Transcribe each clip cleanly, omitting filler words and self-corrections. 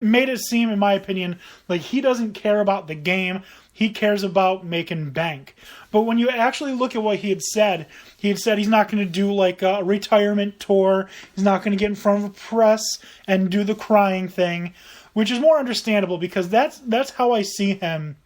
made it seem, in my opinion, like he doesn't care about the game. He cares about making bank. But when you actually look at what he had said he's not going to do like a retirement tour. He's not going to get in front of a press and do the crying thing, which is more understandable because that's how I see him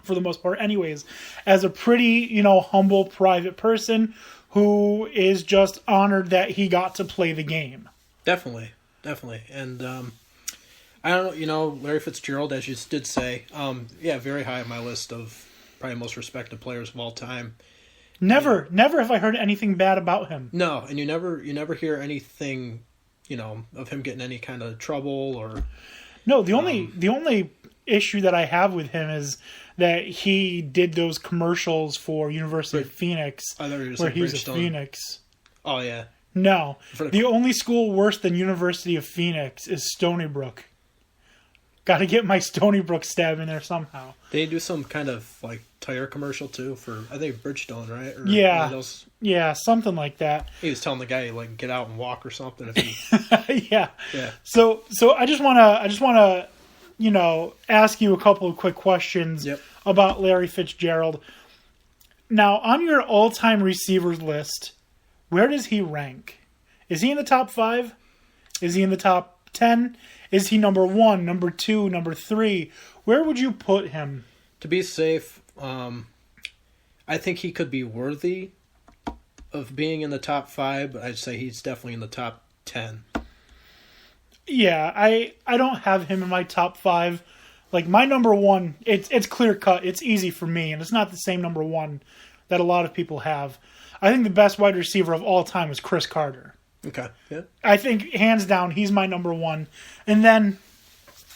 for the most part anyways, as a pretty, humble, private person who is just honored that he got to play the game. Definitely. And I don't know, Larry Fitzgerald, as you did say, very high on my list of probably most respected players of all time. Never have I heard anything bad about him. No, and you never hear anything, of him getting any kind of trouble or. No, the only issue that I have with him is that he did those commercials for University of Phoenix where he was a Phoenix. Oh yeah. No, the only school worse than University of Phoenix is Stony Brook. Got to get my Stony Brook stab in there somehow. They do some kind of like tire commercial too for I think Bridgestone, right? Or yeah, something like that. He was telling the guy like get out and walk or something. If he... yeah. So I just wanna ask you a couple of quick questions about Larry Fitzgerald. Now, on your all-time receivers list, where does he rank? Is he in the top 5? Is he in the top 10? Is he number 1, number 2, number 3? Where would you put him? To be safe, I think he could be worthy of being in the top 5, but I'd say he's definitely in the top 10. Yeah, I don't have him in my top 5. Like, my number 1, it's clear cut. It's easy for me, and it's not the same number 1 that a lot of people have. I think the best wide receiver of all time is Chris Carter. Okay, yeah. I think, hands down, he's my number 1. And then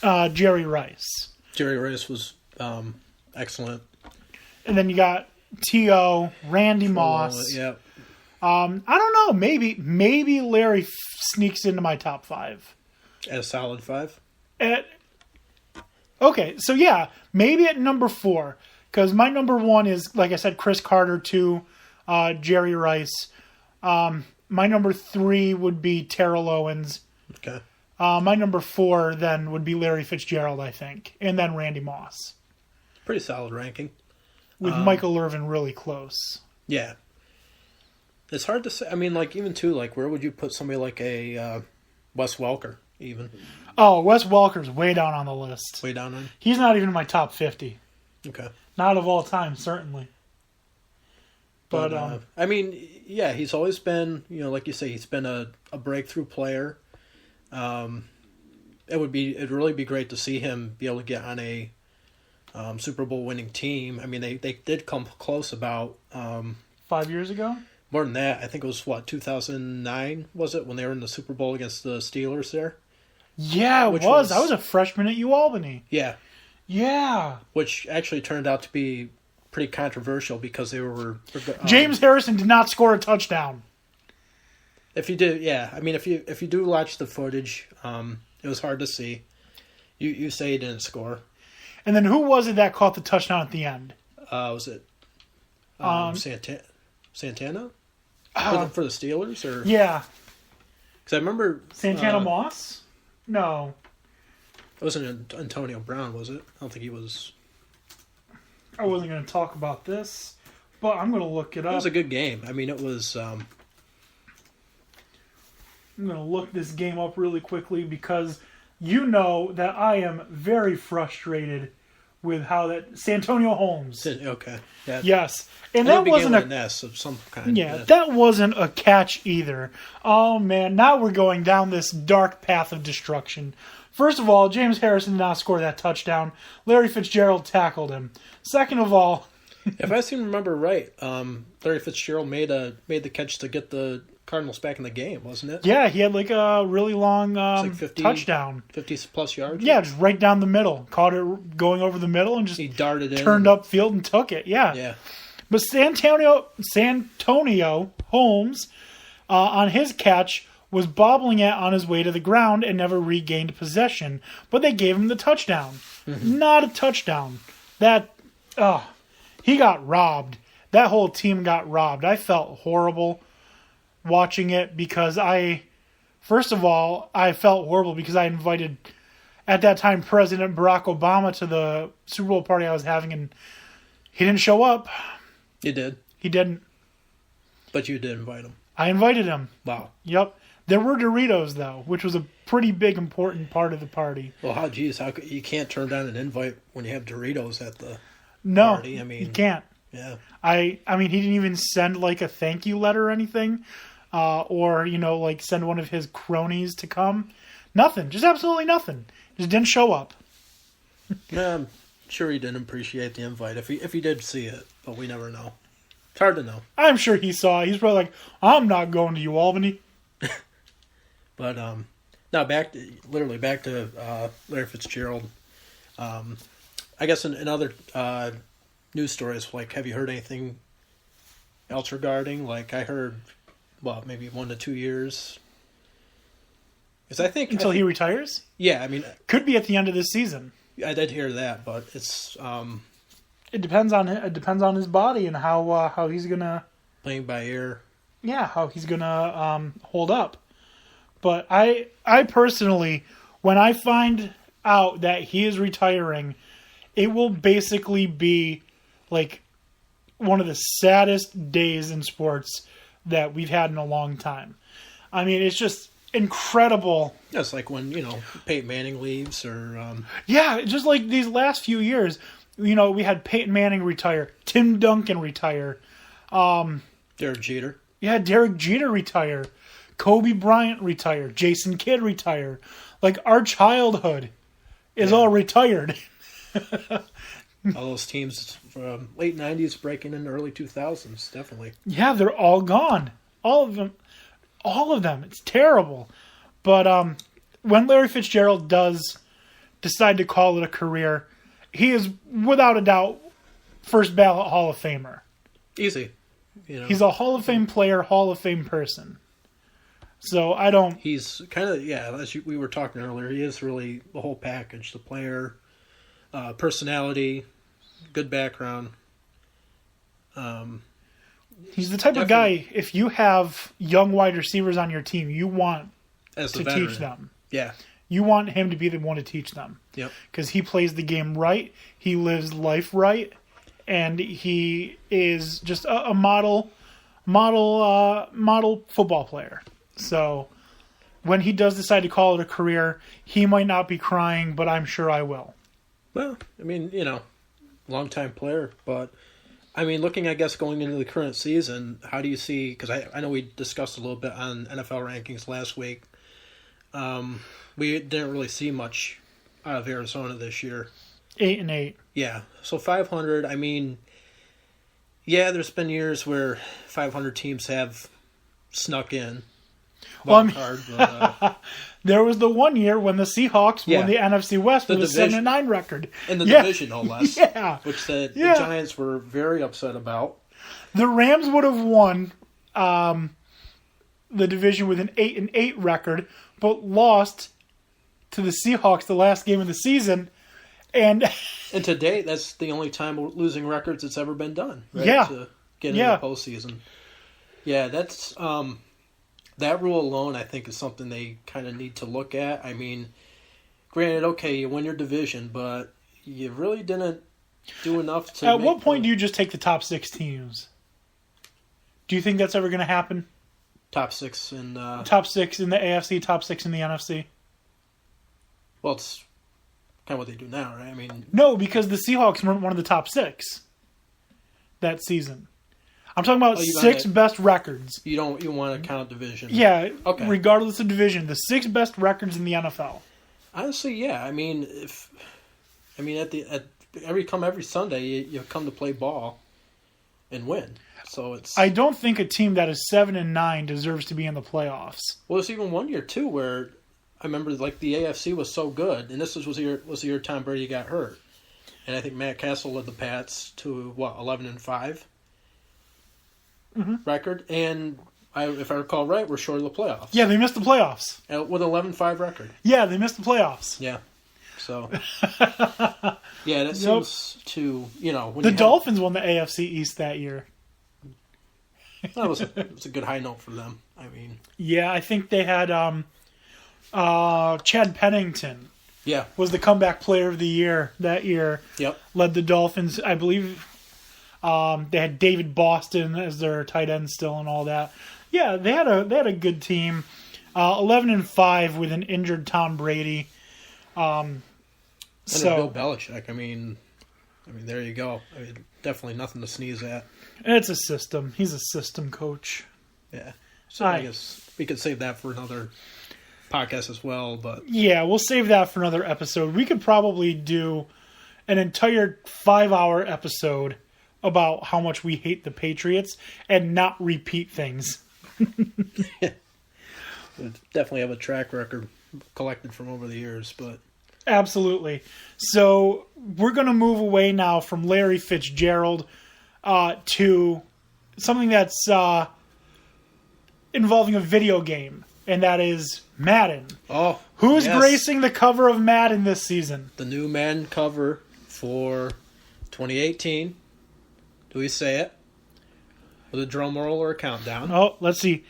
Jerry Rice. Jerry Rice was excellent. And then you got T.O., Randy Moss. Yeah. I don't know. Maybe Larry sneaks into my top 5. At a solid 5? Okay, so yeah, maybe at number 4. Because my number 1 is, like I said, Chris Carter, 2, Jerry Rice. My number 3 would be Terrell Owens. Okay. My number 4 then would be Larry Fitzgerald, I think. And then Randy Moss. Pretty solid ranking. With Michael Irvin really close. Yeah. It's hard to say. I mean, like, even too, like, where would you put somebody like a Wes Welker, even? Oh, Wes Welker's way down on the list. Way down on? He's not even in my top 50. Okay. Not of all time, certainly. But I mean, yeah, he's always been, like you say, he's been a breakthrough player. It'd really be great to see him be able to get on a Super Bowl winning team. I mean, they did come close about 5 years ago. More than that, I think it was 2009 was it when they were in the Super Bowl against the Steelers there? Yeah, it was. I was a freshman at UAlbany. Yeah. Yeah. Which actually turned out to be pretty controversial because they were James Harrison did not score a touchdown. If you did, yeah. I mean, if you do watch the footage, it was hard to see. You say he didn't score. And then who was it that caught the touchdown at the end? Was it Santana? For the Steelers? Or yeah. Because I remember... Santana Moss? No. It wasn't Antonio Brown, was it? I don't think he was... I wasn't going to talk about this, but I'm going to look it up. It was a good game. I mean, it was... I'm going to look this game up really quickly because you know that I am very frustrated with how that... Santonio Holmes. Okay. Yeah. Yes. And that wasn't an S of some kind. Yeah, that wasn't a catch either. Oh, man. Now we're going down this dark path of destruction. First of all, James Harrison did not score that touchdown. Larry Fitzgerald tackled him. Second of all... if I seem to remember right, Larry Fitzgerald made the catch to get the Cardinals back in the game, wasn't it? Yeah, he had like a really long like 50, touchdown. 50-plus yards? Yeah, just right down the middle. Caught it going over the middle and just he darted turned upfield and took it. Yeah. Yeah. But Santonio Holmes, on his catch, was bobbling it on his way to the ground and never regained possession. But they gave him the touchdown. Mm-hmm. Not a touchdown. He got robbed. That whole team got robbed. I felt horrible watching it because I felt horrible because I invited at that time President Barack Obama to the Super Bowl party I was having, and he didn't show up. You did, He didn't. but you did invite him. I invited him. Wow. Yep. There were Doritos, though, which was a pretty big, important part of the party. Well, how you can't turn down an invite when you have Doritos at the No, party? I mean, you can't. yeah. I mean, he didn't even send, like, a thank you letter or anything. Or, like, send one of his cronies to come. Nothing. Just absolutely nothing. Just didn't show up. Yeah, I'm sure he didn't appreciate the invite if he did see it, but we never know. It's hard to know. I'm sure he saw it. He's probably like, I'm not going to you, Albany. But now back to Larry Fitzgerald. I guess in other news stories, like, have you heard anything else regarding? Like, I heard, well, maybe 1 to 2 years. Because I think Until he retires? yeah, I mean, Could be at the end of this season. I did hear that, but it's It depends on his body and how he's gonna playing by ear. how he's gonna hold up. But I personally, when I find out that he is retiring, it will basically be like one of the saddest days in sports that we've had in a long time. I mean, it's just incredible. That's like when Peyton Manning leaves, or Yeah, just like these last few years, we had Peyton Manning retire, Tim Duncan retire, Derek Jeter. yeah, Derek Jeter retire, Kobe Bryant retire, Jason Kidd retire. Like, our childhood is all retired. All those teams from late 90s breaking into early 2000s, definitely. Yeah, they're all gone. All of them. All of them. It's terrible. But when Larry Fitzgerald does decide to call it a career, he is, without a doubt, first ballot Hall of Famer. Easy. He's a Hall of Fame player, Hall of Fame person. So I don't... He's kind of, as we were talking earlier, he is really the whole package. The player, personality, good background. He's the type of guy, if you have young wide receivers on your team, you want as to veteran. teach them. Yeah. You want him to be the one to teach them. Yep. Because he plays the game right, he lives life right, and he is just a model football player. So when he does decide to call it a career, he might not be crying, but I'm sure I will. Well, I mean, long-time player, but I mean, looking, I guess, going into the current season, how do you see, because I know we discussed a little bit on NFL rankings last week, we didn't really see much out of Arizona this year. 8-8. Yeah, so 500, I mean, yeah, there's been years where 500 teams have snuck in. Well, I mean, Hard, but, there was the one year when the Seahawks won Yeah. the NFC West with a division. 7-9 record. in the Yeah. division, no less. Yeah. Which the Yeah. Giants were very upset about. The Rams would have won the division with an 8-8 record, but lost to the Seahawks the last game of the season. And And to date, that's the only time losing records it's ever been done. Right? Yeah. To get Yeah. into the postseason. Yeah, that's that rule alone, I think, is something they kind of need to look at. I mean, granted, okay, you win your division, but you really didn't do enough to. at what point do you just take the top 6 teams? Do you think that's ever going to happen? top 6 in? Top 6 in the AFC, top 6 in the NFC? Well, it's kind of what they do now, right? I mean, No, because the Seahawks weren't one of the top 6 that season. I'm talking about you 6 meant- best records. you want to count division. Yeah, Okay. regardless of division, the 6 best records in the NFL. Honestly, yeah. I mean, at every Sunday you come to play ball and win. So it's I don't think a team that is 7-9 deserves to be in the playoffs. well. There's even one year too where I remember like the AFC was so good, and this was the year Tom Brady got hurt, and I think Matt Castle led the Pats to 11-5 record, and if I recall right, we're short of the playoffs. Yeah, they missed the playoffs. With 11-5 record. Yeah, they missed the playoffs. Yeah. So yeah, that seems to when The Dolphins won the AFC East that year. That was a good high note for them. I mean, Yeah, I think they had Chad Pennington Yeah. was the comeback player of the year that year. Yep. Led the Dolphins, I believe. They had David Boston as their tight end still and all that. Yeah, they had a good team. 11-5 with an injured Tom Brady. And Bill Belichick. I mean, there you go. I mean, definitely nothing to sneeze at. It's a system. He's a system coach. Yeah. So I guess we could save that for another podcast as well. But yeah, we'll save that for another episode. We could probably do an entire 5-hour episode about how much we hate the Patriots and not repeat things. We definitely have a track record collected from over the years, but absolutely. So we're going to move away now from Larry Fitzgerald to something that's involving a video game, and that is Madden. Oh, who's yes. gracing the cover of Madden this season? The new Madden cover for 2018. Do we say it? With a drum roll or a countdown? Oh, let's see.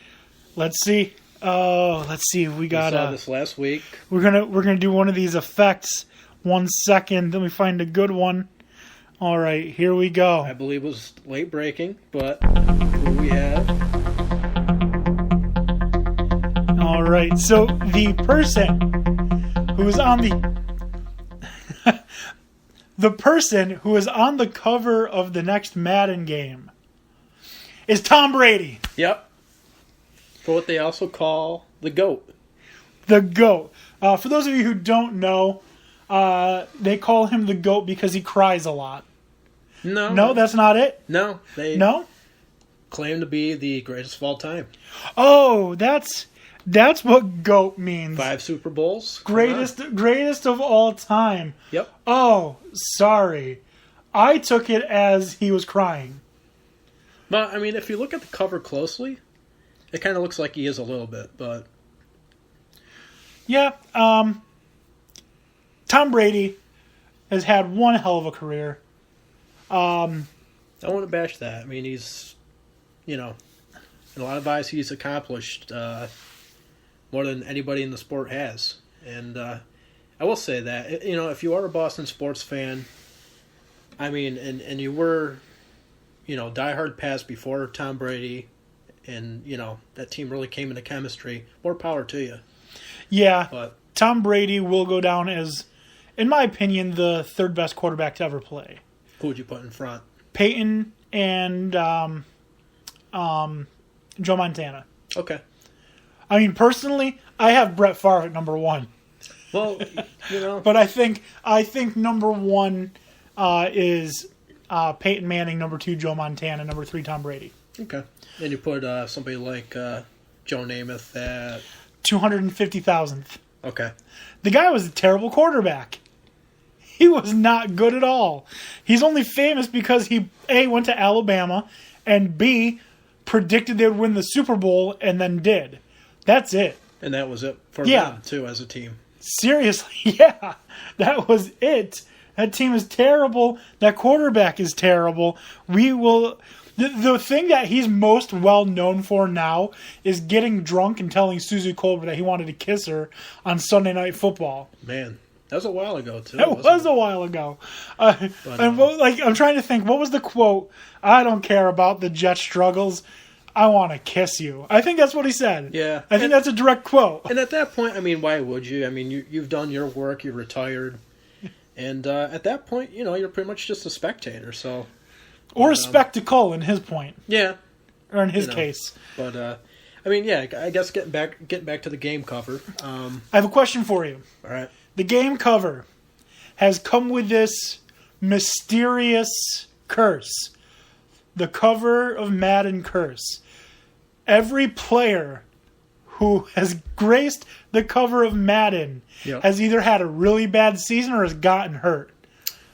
Oh, let's see. We got. We saw this last week. We're gonna do one of these effects. 1 second. Let me find a good one. All right, here we go. I believe it was late breaking, but who we have? All right. So the person who is on the person who is on the cover of the next Madden game is Tom Brady. Yep. For what they also call the GOAT. The GOAT. For those of you who don't know, they call him the GOAT because he cries a lot. No, that's not it? No. They No? claim to be the greatest of all time. Oh, that's what GOAT means. 5 Super Bowls. Greatest of all time. Yep. Oh, sorry. I took it as he was crying. But, I mean, if you look at the cover closely, it kind of looks like he is a little bit, but... Yeah, Tom Brady has had one hell of a career. I don't want to bash that. I mean, he's, in a lot of eyes, he's accomplished more than anybody in the sport has. And I will say that, if you are a Boston sports fan, I mean, and you were, diehard Pats before Tom Brady, and, that team really came into chemistry, more power to you. Yeah, But Tom Brady will go down as, in my opinion, the third best quarterback to ever play. who would you put in front? Peyton and Joe Montana. Okay. I mean, personally, I have Brett Favre at number 1. Well, But I think number 1 is Peyton Manning, number 2 Joe Montana, number 3 Tom Brady. Okay. And you put somebody like Joe Namath at... 250,000th. Okay. The guy was a terrible quarterback. He was not good at all. He's only famous because he, A, went to Alabama, and B, predicted they would win the Super Bowl and then did. That's it. And that was it for them, too, as a team. Seriously, yeah. That was it. That team is terrible. That quarterback is terrible. We will... The thing that he's most well known for now is getting drunk and telling Susie Colbert that he wanted to kiss her on Sunday Night Football. Man, that was a while ago, too. It was a while ago. I'm trying to think, what was the quote? I don't care about the Jet struggles. I want to kiss you. I think that's what he said. Yeah. I think that's a direct quote. And at that point, I mean, why would you? I mean, you've done your work, you're retired. And at that point, you're pretty much just a spectator, so... Or a spectacle in his point. Yeah. Or in his case. But, I mean, yeah, I guess getting back to the game cover. I have a question for you. All right. The game cover has come with this mysterious curse. The cover of Madden curse. Every player who has graced the cover of Madden has either had a really bad season or has gotten hurt.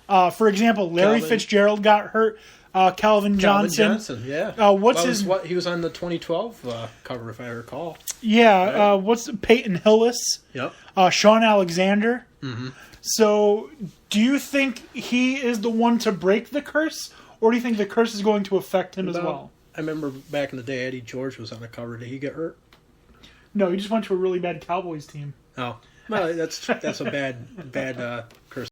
For example, Larry Fitzgerald got hurt. Calvin Johnson. Yeah. He was on the 2012 cover, if I recall. Yeah. What's Peyton Hillis? Yep. Sean Alexander. Mm-hmm. So, do you think he is the one to break the curse, or do you think the curse is going to affect him as well? I remember back in the day, Eddie George was on the cover. Did he get hurt? No, he just went to a really bad Cowboys team. Oh. Well, that's a bad curse